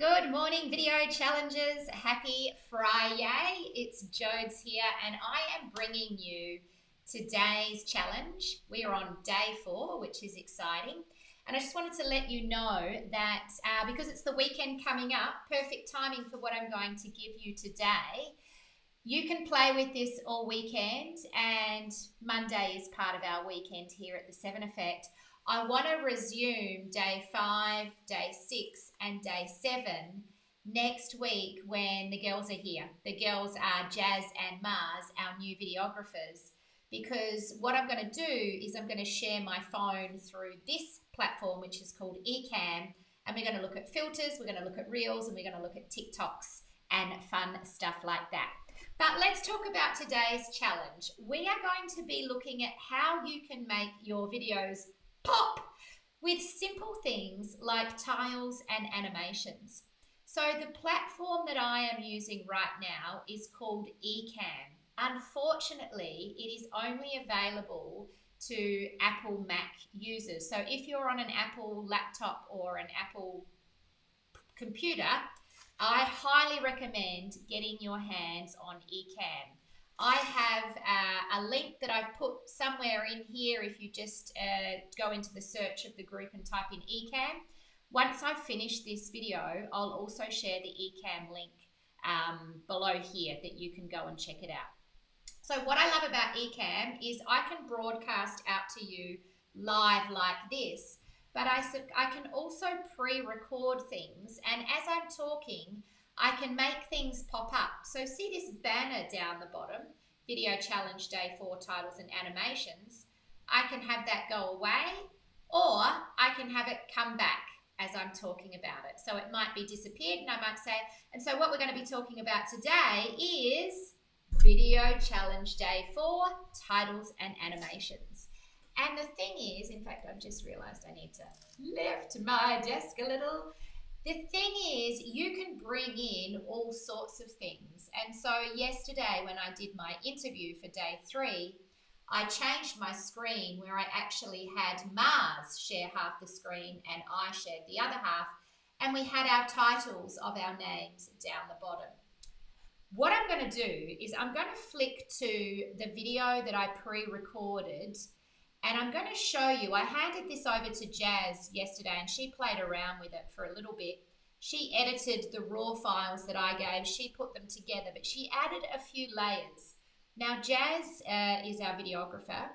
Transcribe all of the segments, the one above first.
Good morning, video challengers. Happy Friday. It's Jodes here, and I am bringing you today's challenge. We are on day 4, which is exciting. And I just wanted to let you know that because it's the weekend coming up, perfect timing for what I'm going to give you today. You can play with this all weekend, and Monday is part of our weekend here at the 7 Effect. I want to resume day 5, day 6, and day 7 next week when the girls are here. The girls are Jazz and Mars, our new videographers, because what I'm going to do is I'm going to share my phone through this platform, which is called Ecamm, and we're going to look at filters, we're going to look at Reels, and we're going to look at TikToks and fun stuff like that. But let's talk about today's challenge. We are going to be looking at how you can make your videos pop with simple things like tiles and animations. So the platform that I am using right now is called Ecamm. Unfortunately, it is only available to Apple Mac users. So if you're on an Apple laptop or an Apple computer, I highly recommend getting your hands on Ecamm. I have a link that I've put somewhere in here if you just go into the search of the group and type in Ecamm. Once I've finished this video, I'll also share the Ecamm link below here that you can go and check it out. So what I love about Ecamm is I can broadcast out to you live like this, but I can also pre-record things, and as I'm talking, I can make things pop up. So see this banner down the bottom, Video Challenge Day 4 Titles and Animations. I can have that go away, or I can have it come back as I'm talking about it. So it might be disappeared, and I might say, and so what we're going to be talking about today is Video Challenge Day 4 Titles and Animations. And the thing is, in fact, I've just realised I need to lift my desk a little. The thing is, you can bring in all sorts of things. And so yesterday when I did my interview for day 3, I changed my screen where I actually had Mars share half the screen and I shared the other half. And we had our titles of our names down the bottom. What I'm going to do is I'm going to flick to the video that I pre-recorded, and I'm going to show you. I handed this over to Jazz yesterday and she played around with it for a little bit. She edited the raw files that I gave. She put them together, but she added a few layers. Now, Jazz is our videographer.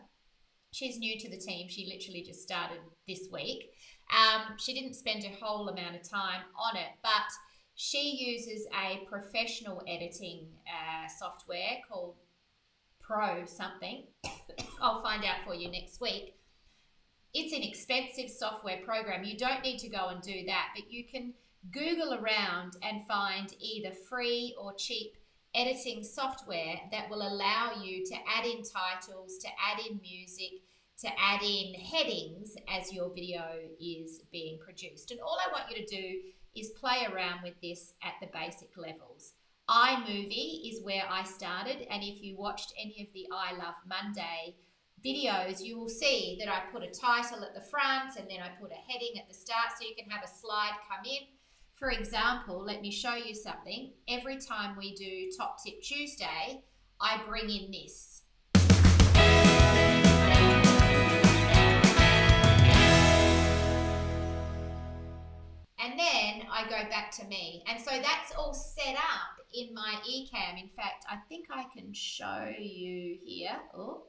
She's new to the team. She literally just started this week. She didn't spend a whole amount of time on it, but she uses a professional editing software called Pro something. I'll find out for you next week. It's an expensive software program. You don't need to go and do that, but you can Google around and find either free or cheap editing software that will allow you to add in titles, to add in music, to add in headings as your video is being produced. And all I want you to do is play around with this at the basic levels. iMovie is where I started, and if you watched any of the I Love Monday videos, you will see that I put a title at the front and then I put a heading at the start so you can have a slide come in. For example, let me show you something. Every time we do Top Tip Tuesday, I bring in this. And then I go back to me. And so that's all set up in my Ecamm. In fact, I think I can show you here. Oh,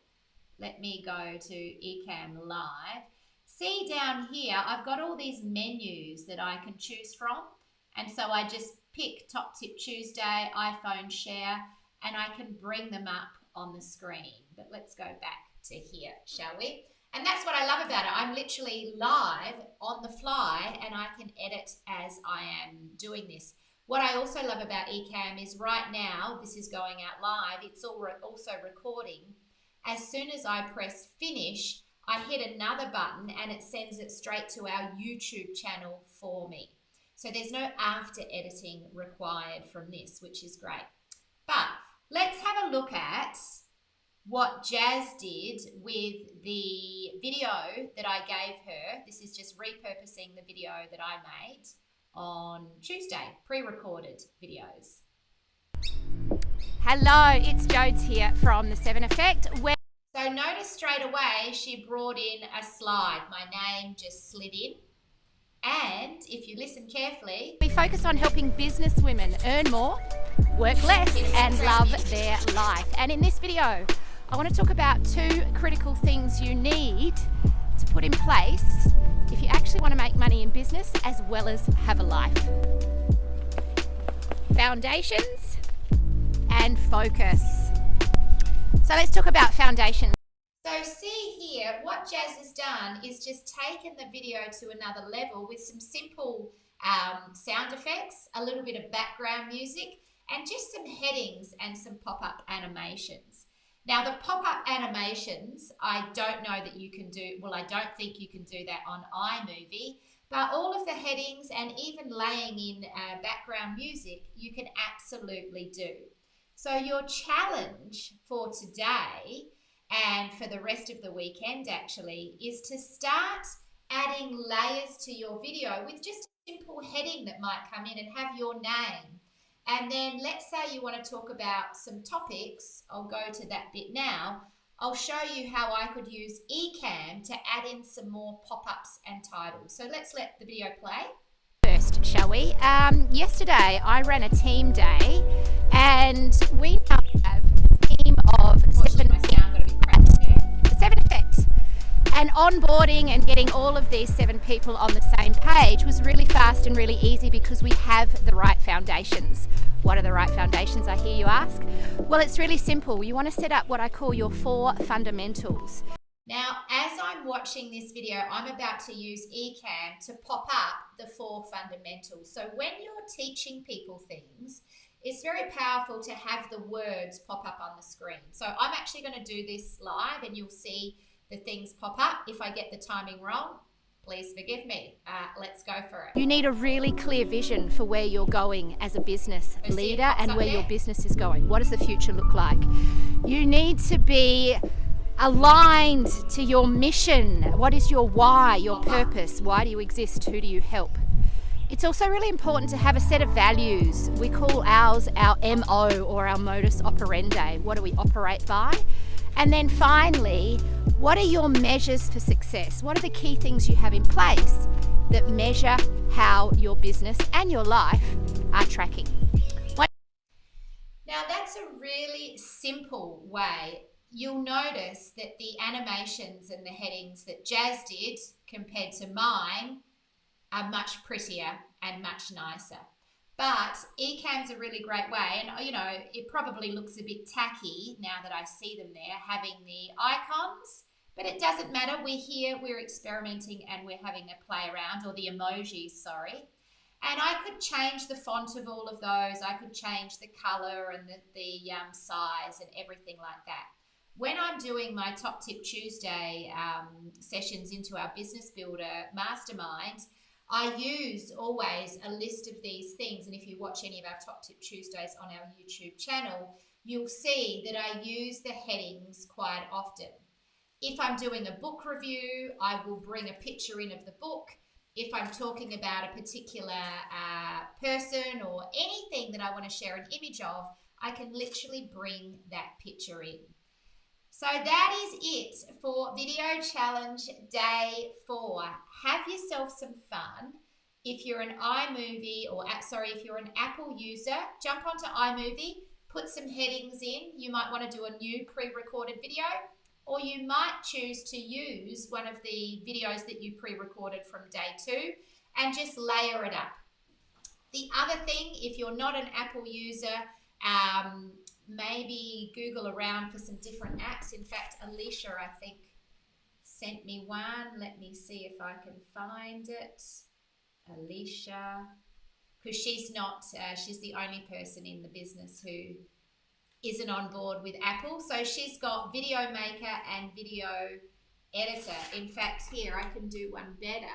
let me go to Ecamm Live. See down here, I've got all these menus that I can choose from. And so I just pick Top Tip Tuesday, iPhone Share, and I can bring them up on the screen. But let's go back to here, shall we? And that's what I love about it. I'm literally live on the fly and I can edit as I am doing this. What I also love about Ecamm is right now, this is going out live, it's also recording. As soon as I press finish, I hit another button and it sends it straight to our YouTube channel for me. So there's no after editing required from this, which is great. But let's have a look at what Jazz did with the video that I gave her. This is just repurposing the video that I made. on Tuesday, pre-recorded videos. Hello, it's Jodes here from The 7 Effect. So notice straight away she brought in a slide. My name just slid in. And if you listen carefully, we focus on helping business women earn more, work less, and love their life. And in this video, I want to talk about 2 critical things you need to put in place if you actually want to make money in business as well as have a life. Foundations and focus. So let's talk about foundations. So see here, what Jazz has done is just taken the video to another level with some simple sound effects, a little bit of background music, and just some headings and some pop-up animations. Now the pop-up animations, I don't know that you can do, well, I don't think you can do that on iMovie, but all of the headings and even laying in background music, you can absolutely do. So your challenge for today and for the rest of the weekend actually is to start adding layers to your video with just a simple heading that might come in and have your name. And then let's say you want to talk about some topics. I'll go to that bit now. I'll show you how I could use Ecamm to add in some more pop-ups and titles. So let's let the video play. First, shall we? Yesterday I ran a team day and we now have a team of 7 Effects. And onboarding and getting all of these 7 people on the same page was really fast and really easy because we have the right foundations. What are the right foundations, I hear you ask? Well, it's really simple. You want to set up what I call your 4 fundamentals. Now, as I'm watching this video, I'm about to use Ecamm to pop up the 4 fundamentals. So when you're teaching people things, it's very powerful to have the words pop up on the screen. So I'm actually going to do this live and you'll see the things pop up. If I get the timing wrong, please forgive me. Let's go for it. You need a really clear vision for where you're going as a business leader and where your business is going. What does the future look like? You need to be aligned to your mission. What is your why, your purpose? Why do you exist? Who do you help? It's also really important to have a set of values. We call ours our MO or our modus operandi. What do we operate by? And then finally, what are your measures for success? What are the key things you have in place that measure how your business and your life are tracking? Now that's a really simple way. You'll notice that the animations and the headings that Jazz did compared to mine are much prettier and much nicer. But Ecamm's a really great way, and you know, it probably looks a bit tacky now that I see them there, having the icons, but it doesn't matter. We're here, we're experimenting, and we're having a play around, or the emojis, sorry. And I could change the font of all of those. I could change the color and the size and everything like that. When I'm doing my Top Tip Tuesday sessions into our Business Builder Mastermind, I use always a list of these things. And if you watch any of our Top Tip Tuesdays on our YouTube channel, you'll see that I use the headings quite often. If I'm doing a book review, I will bring a picture in of the book. If I'm talking about a particular person or anything that I want to share an image of, I can literally bring that picture in. So that is it for video challenge day 4. Have yourself some fun. If you're an iMovie if you're an Apple user, jump onto iMovie, put some headings in. You might want to do a new pre-recorded video, or you might choose to use one of the videos that you pre-recorded from day 2 and just layer it up. The other thing, if you're not an Apple user, maybe Google around for some different apps. In fact, Alicia, I think, sent me one. Let me see if I can find it. Alicia, because she's the only person in the business who isn't on board with Apple. So she's got Video Maker and Video Editor. In fact, here I can do one better.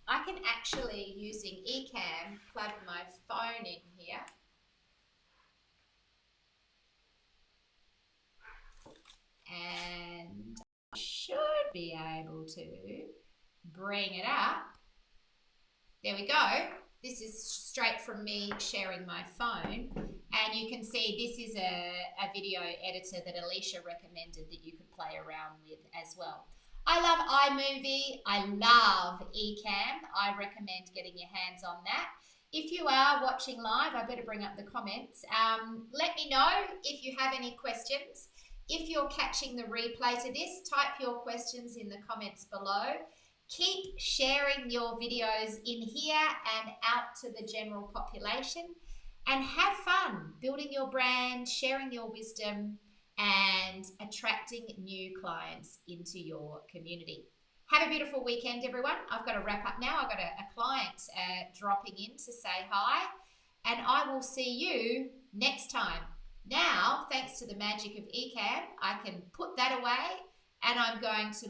I can actually, using Ecamm, plug my phone in here. And I should be able to bring it up. There we go. This is straight from me sharing my phone. And you can see this is a video editor that Alicia recommended that you could play around with as well. I love iMovie. I love Ecamm. I recommend getting your hands on that. If you are watching live, I better bring up the comments. Let me know if you have any questions. If you're catching the replay to this, type your questions in the comments below. Keep sharing your videos in here and out to the general population, and have fun building your brand, sharing your wisdom, and attracting new clients into your community. Have a beautiful weekend, everyone. I've got to wrap up now. I've got a client dropping in to say hi, and I will see you next time. Now, thanks to the magic of Ecamm, I can put that away, and I'm going to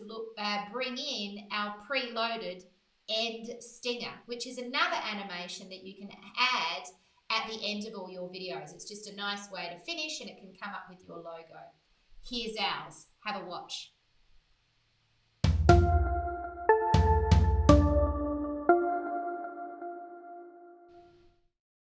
bring in our preloaded end stinger, which is another animation that you can add at the end of all your videos. It's just a nice way to finish, and it can come up with your logo. Here's ours. Have a watch.